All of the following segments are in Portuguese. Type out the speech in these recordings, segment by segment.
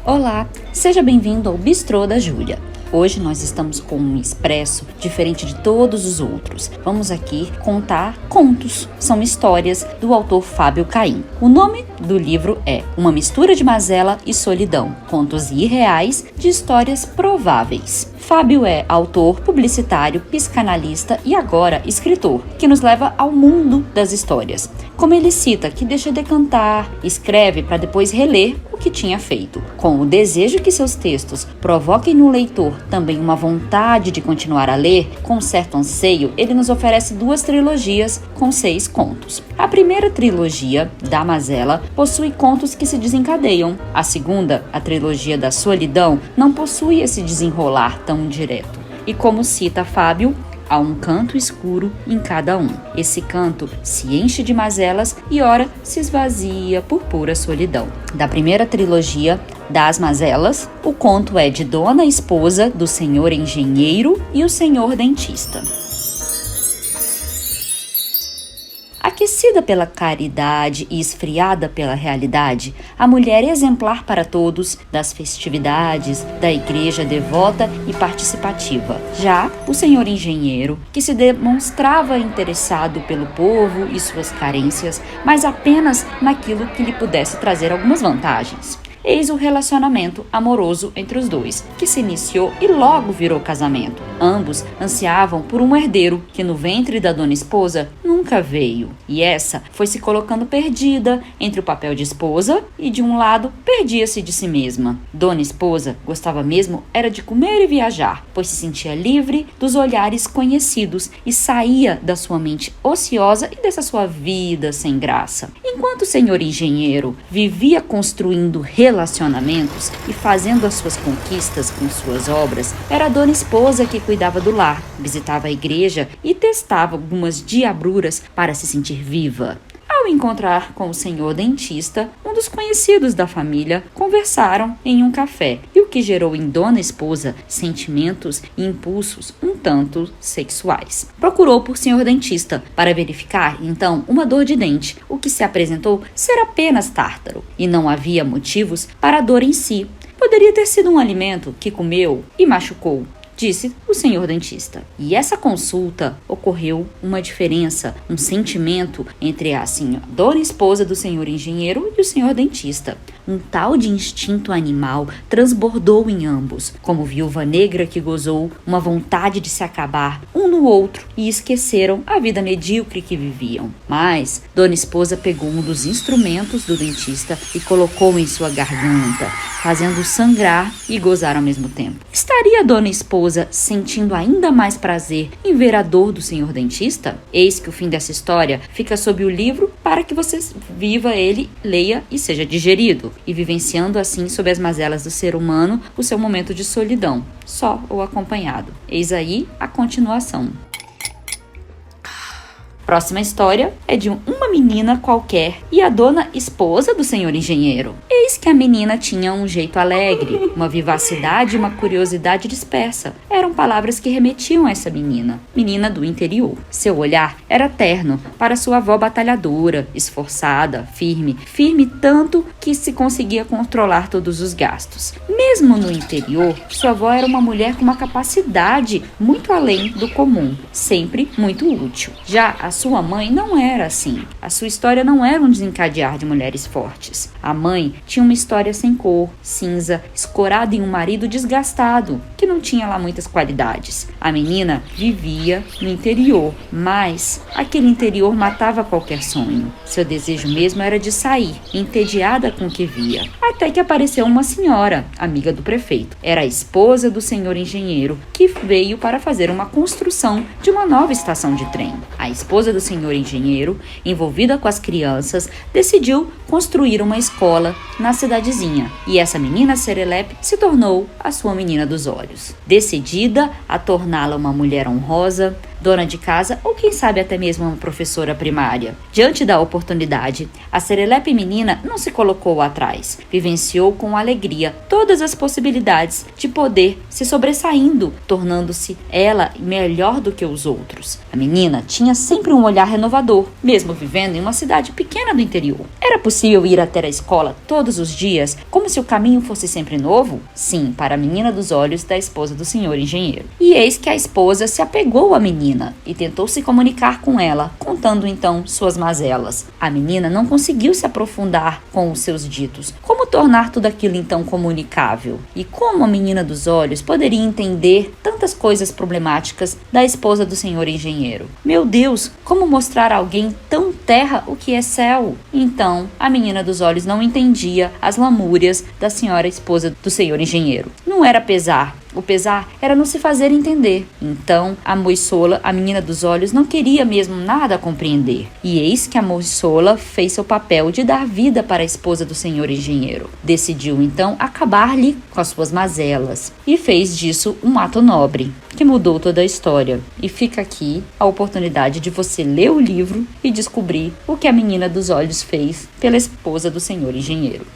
Olá, seja bem-vindo ao Bistrô da Júlia. Hoje nós estamos com um expresso diferente de todos os outros. Vamos aqui contar contos. São histórias do autor Fábio Caim. O nome do livro é Uma Mistura de Mazela e Solidão. Contos irreais de histórias prováveis. Fábio é autor, publicitário, psicanalista e agora escritor, que nos leva ao mundo das histórias. Como ele cita, que deixa decantar, escreve para depois reler o que tinha feito. Com o desejo que seus textos provoquem no leitor também uma vontade de continuar a ler, com certo anseio, ele nos oferece 2 trilogias com 6 contos. A primeira trilogia, da Mazela, possui contos que se desencadeiam. A segunda, a trilogia da Solidão, não possui esse desenrolar tão direto. E como cita Fábio, há um canto escuro em cada um. Esse canto se enche de mazelas e ora se esvazia por pura solidão. Da primeira trilogia, das Mazelas, o conto é de Dona Esposa do Senhor Engenheiro e o Senhor Dentista. Aquecida pela caridade e esfriada pela realidade, a mulher exemplar para todos das festividades da igreja devota e participativa. Já o senhor engenheiro, que se demonstrava interessado pelo povo e suas carências, mas apenas naquilo que lhe pudesse trazer algumas vantagens. Eis o relacionamento amoroso entre os dois, que se iniciou e logo virou casamento. Ambos ansiavam por um herdeiro que no ventre da dona esposa nunca veio. E essa foi se colocando perdida entre o papel de esposa e, de um lado, perdia-se de si mesma. Dona esposa gostava mesmo era de comer e viajar, pois se sentia livre dos olhares conhecidos e saía da sua mente ociosa e dessa sua vida sem graça. Enquanto o senhor engenheiro vivia construindo relacionamentos e fazendo as suas conquistas com suas obras, era a dona esposa que cuidava do lar, visitava a igreja e testava algumas diabruras para se sentir viva. Ao encontrar com o senhor dentista, um dos conhecidos da família, conversaram em um café, e o que gerou em dona esposa sentimentos e impulsos um tanto sexuais. Procurou por senhor dentista para verificar, então, uma dor de dente, o que se apresentou ser apenas tártaro, e não havia motivos para a dor em si. Poderia ter sido um alimento que comeu e machucou, disse o senhor dentista. E essa consulta ocorreu uma diferença, um sentimento entre a dona esposa do senhor engenheiro e o senhor dentista. Um tal de instinto animal transbordou em ambos, como viúva negra que gozou uma vontade de se acabar um no outro e esqueceram a vida medíocre que viviam. Mas dona esposa pegou um dos instrumentos do dentista e colocou em sua garganta, fazendo sangrar e gozar ao mesmo tempo. Estaria dona esposa sentindo ainda mais prazer em ver a dor do senhor dentista? Eis que o fim dessa história fica sob o livro para que você viva ele, leia e seja digerido, e vivenciando assim sob as mazelas do ser humano o seu momento de solidão, só ou acompanhado. Eis aí a continuação. Próxima história é de uma menina qualquer e a dona esposa do senhor engenheiro. Eis que a menina tinha um jeito alegre, uma vivacidade e uma curiosidade dispersa. Eram palavras que remetiam a essa menina do interior. Seu olhar era terno para sua avó batalhadora, esforçada, firme tanto que se conseguia controlar todos os gastos. Mesmo no interior, sua avó era uma mulher com uma capacidade muito além do comum, sempre muito útil. Já a sua mãe não era assim. A sua história não era um desencadear de mulheres fortes. A mãe tinha uma história sem cor, cinza, escorada em um marido desgastado, que não tinha lá muitas qualidades. A menina vivia no interior, mas aquele interior matava qualquer sonho. Seu desejo mesmo era de sair, entediada com o que via. Até que apareceu uma senhora, amiga do prefeito. Era a esposa do senhor engenheiro, que veio para fazer uma construção de uma nova estação de trem. A esposa do senhor engenheiro, envolvida com as crianças, decidiu construir uma escola na cidadezinha, e essa menina serelepe se tornou a sua menina dos olhos. Decidida a torná-la uma mulher honrosa, dona de casa ou quem sabe até mesmo uma professora primária. Diante da oportunidade, a serelepe menina não se colocou atrás, vivenciou com alegria todas as possibilidades de poder se sobressaindo, tornando-se ela melhor do que os outros. A menina tinha sempre um olhar renovador, mesmo vivendo em uma cidade pequena do interior. Era possível ir até a escola todos os dias, como se o caminho fosse sempre novo? Sim, para a menina dos olhos da esposa do senhor engenheiro. E eis que a esposa se apegou à menina e tentou se comunicar com ela, contando então suas mazelas. A menina não conseguiu se aprofundar com os seus ditos. Como tornar tudo aquilo então comunicável? E como a menina dos olhos poderia entender tantas coisas problemáticas da esposa do senhor engenheiro? Meu Deus, como mostrar a alguém tão terra o que é céu? Então, a menina dos olhos não entendia as lamúrias da senhora esposa do senhor engenheiro. Não era pesar. O pesar era não se fazer entender. Então, a moçola, a menina dos olhos, não queria mesmo nada compreender. E eis que a moçola fez seu papel de dar vida para a esposa do senhor engenheiro. Decidiu, então, acabar-lhe com as suas mazelas. E fez disso um ato nobre, que mudou toda a história. E fica aqui a oportunidade de você ler o livro e descobrir o que a menina dos olhos fez pela esposa do senhor engenheiro.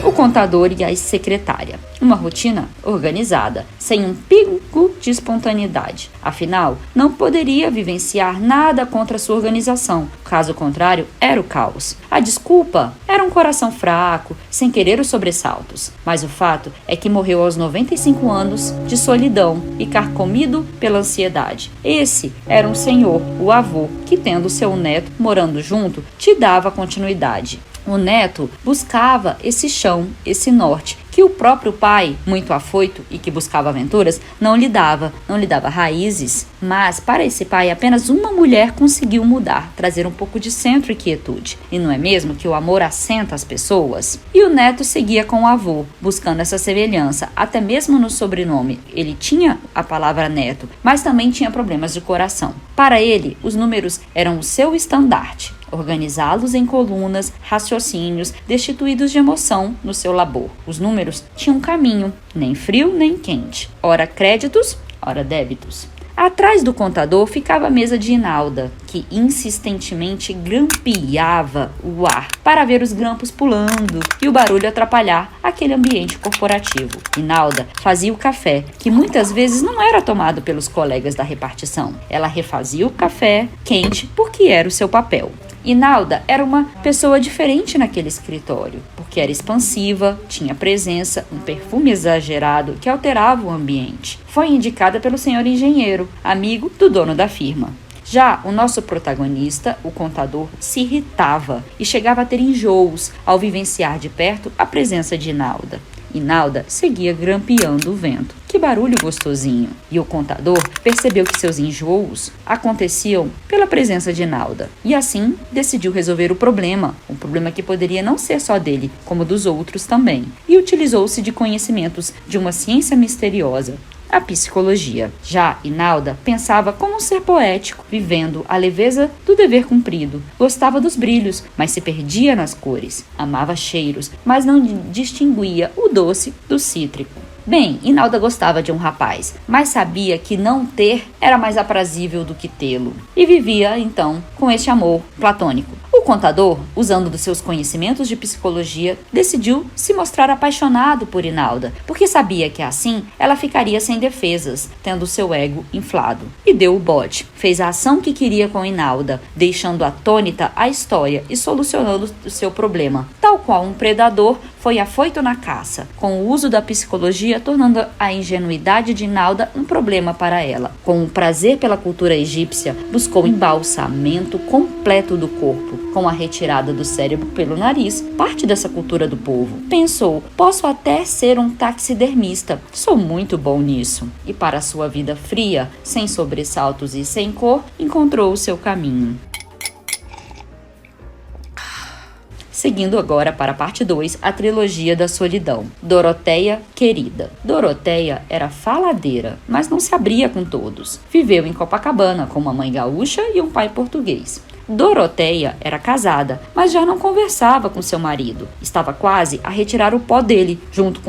O contador e a secretária. Uma rotina organizada, sem um pingo de espontaneidade. Afinal, não poderia vivenciar nada contra sua organização. Caso contrário, era o caos. A desculpa era um coração fraco, sem querer os sobressaltos. Mas o fato é que morreu aos 95 anos de solidão e carcomido pela ansiedade. Esse era um senhor, o avô, que tendo seu neto morando junto, te dava continuidade. O neto buscava esse chão, esse norte, que o próprio pai, muito afoito e que buscava aventuras, não lhe dava raízes. Mas para esse pai, apenas uma mulher conseguiu mudar, trazer um pouco de centro e quietude. E não é mesmo que o amor assenta as pessoas? E o neto seguia com o avô, buscando essa semelhança, até mesmo no sobrenome. Ele tinha a palavra neto, mas também tinha problemas de coração. Para ele, os números eram o seu estandarte. Organizá-los em colunas, raciocínios, destituídos de emoção no seu labor. Os números tinham um caminho, nem frio nem quente, ora créditos, ora débitos. Atrás do contador ficava a mesa de Inalda, que insistentemente grampeava o ar para ver os grampos pulando e o barulho atrapalhar aquele ambiente corporativo. Inalda fazia o café, que muitas vezes não era tomado pelos colegas da repartição. Ela refazia o café quente porque era o seu papel. Inalda era uma pessoa diferente naquele escritório, porque era expansiva, tinha presença, um perfume exagerado que alterava o ambiente. Foi indicada pelo senhor engenheiro, amigo do dono da firma. Já o nosso protagonista, o contador, se irritava e chegava a ter enjoos ao vivenciar de perto a presença de Inalda. Inalda seguia grampeando o vento. Que barulho gostosinho! E o contador percebeu que seus enjoos aconteciam pela presença de Inalda. E assim decidiu resolver o problema, um problema que poderia não ser só dele, como dos outros também. E utilizou-se de conhecimentos de uma ciência misteriosa, a psicologia. Já Inalda pensava como um ser poético, vivendo a leveza do dever cumprido. Gostava dos brilhos, mas se perdia nas cores. Amava cheiros, mas não distinguia o doce do cítrico. Bem, Inalda gostava de um rapaz, mas sabia que não ter era mais aprazível do que tê-lo. E vivia, então, com este amor platônico. O contador, usando dos seus conhecimentos de psicologia, decidiu se mostrar apaixonado por Inalda, porque sabia que assim ela ficaria sem defesas, tendo seu ego inflado. E deu o bote. Fez a ação que queria com Inalda, deixando atônita a história e solucionando o seu problema. Tal qual um predador foi afoito na caça, com o uso da psicologia tornando a ingenuidade de Inalda um problema para ela. Com o prazer pela cultura egípcia, buscou o embalsamento completo do corpo, com a retirada do cérebro pelo nariz, parte dessa cultura do povo. Pensou, posso até ser um taxidermista, sou muito bom nisso. E para sua vida fria, sem sobressaltos e sem cor, encontrou o seu caminho. Seguindo agora para a parte 2, a trilogia da solidão. Doroteia querida. Doroteia era faladeira, mas não se abria com todos. Viveu em Copacabana com uma mãe gaúcha e um pai português. Doroteia era casada, mas já não conversava com seu marido. Estava quase a retirar o pó dele, junto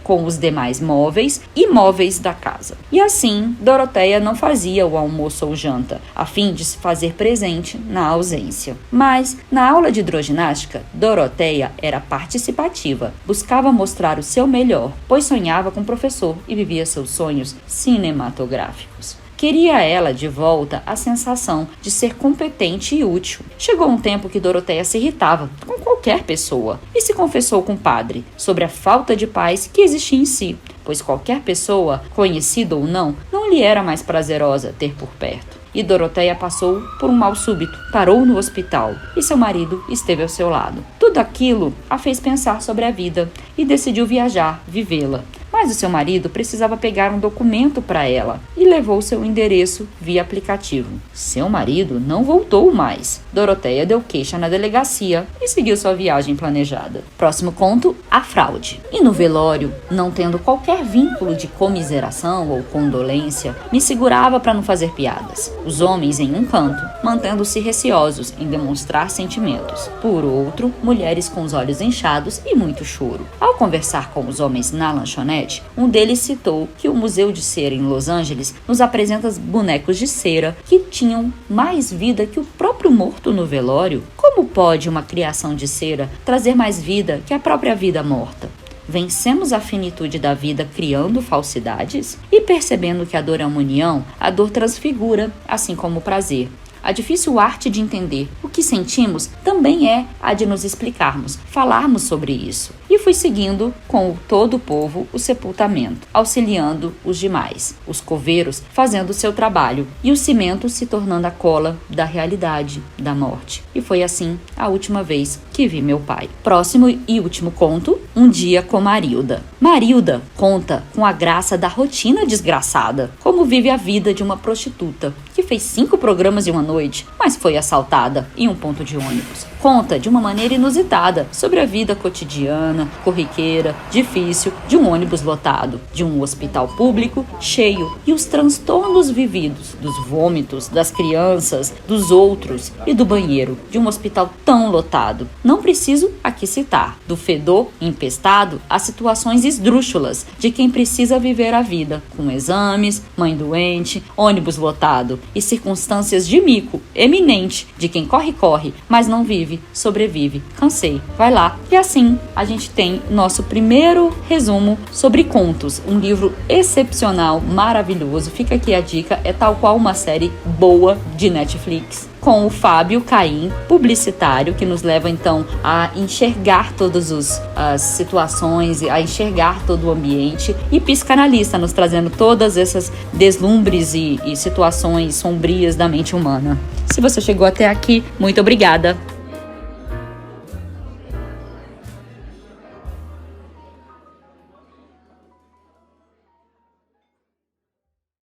com os demais móveis e móveis da casa. E assim, Doroteia não fazia o almoço ou janta, a fim de se fazer presente na ausência. Mas, na aula de hidroginástica, Doroteia era participativa, buscava mostrar o seu melhor, pois sonhava com o professor e vivia seus sonhos cinematográficos. Queria ela de volta a sensação de ser competente e útil. Chegou um tempo que Doroteia se irritava com qualquer pessoa e se confessou com o padre sobre a falta de paz que existia em si, pois qualquer pessoa, conhecida ou não lhe era mais prazerosa ter por perto. E Doroteia passou por um mal súbito, parou no hospital e seu marido esteve ao seu lado. Tudo aquilo a fez pensar sobre a vida e decidiu viajar, vivê-la. Mas o seu marido precisava pegar um documento para ela e levou seu endereço via aplicativo. Seu marido não voltou mais. Doroteia deu queixa na delegacia e seguiu sua viagem planejada. Próximo conto, a fraude. E no velório, não tendo qualquer vínculo de comiseração ou condolência, me segurava para não fazer piadas. Os homens em um canto, mantendo-se receosos em demonstrar sentimentos. Por outro, mulheres com os olhos inchados e muito choro. Ao conversar com os homens na lanchonete, um deles citou que o Museu de Cera em Los Angeles nos apresenta bonecos de cera que tinham mais vida que o próprio morto no velório. Como pode uma criação de cera trazer mais vida que a própria vida morta? Vencemos a finitude da vida criando falsidades? E percebendo que a dor é uma união, a dor transfigura, assim como o prazer. A difícil arte de entender o que sentimos também é a de nos explicarmos, falarmos sobre isso. E fui seguindo com todo o povo o sepultamento, auxiliando os demais, os coveiros fazendo o seu trabalho e o cimento se tornando a cola da realidade da morte. E foi assim a última vez que vi meu pai. Próximo e último conto, Um Dia com Marilda. Marilda conta com a graça da rotina desgraçada, como vive a vida de uma prostituta, que fez 5 programas em uma noite, mas foi assaltada em um ponto de ônibus. Conta de uma maneira inusitada sobre a vida cotidiana, corriqueira, difícil de um ônibus lotado, de um hospital público cheio e os transtornos vividos, dos vômitos, das crianças, dos outros e do banheiro de um hospital tão lotado. Não preciso aqui citar, do fedor empestado às situações esdrúxulas de quem precisa viver a vida, com exames, mãe doente, ônibus lotado e circunstâncias de mico eminente de quem corre, mas não vive, sobrevive. Cansei, vai lá. E assim a gente tem nosso primeiro resumo sobre contos, um livro excepcional, maravilhoso. Fica aqui a dica, é tal qual uma série boa de Netflix, com o Fábio Caim, publicitário, que nos leva então a enxergar todas as situações, a enxergar todo o ambiente, e psicanalista, nos trazendo todas essas deslumbres e situações sombrias da mente humana. Se você chegou até aqui, muito obrigada!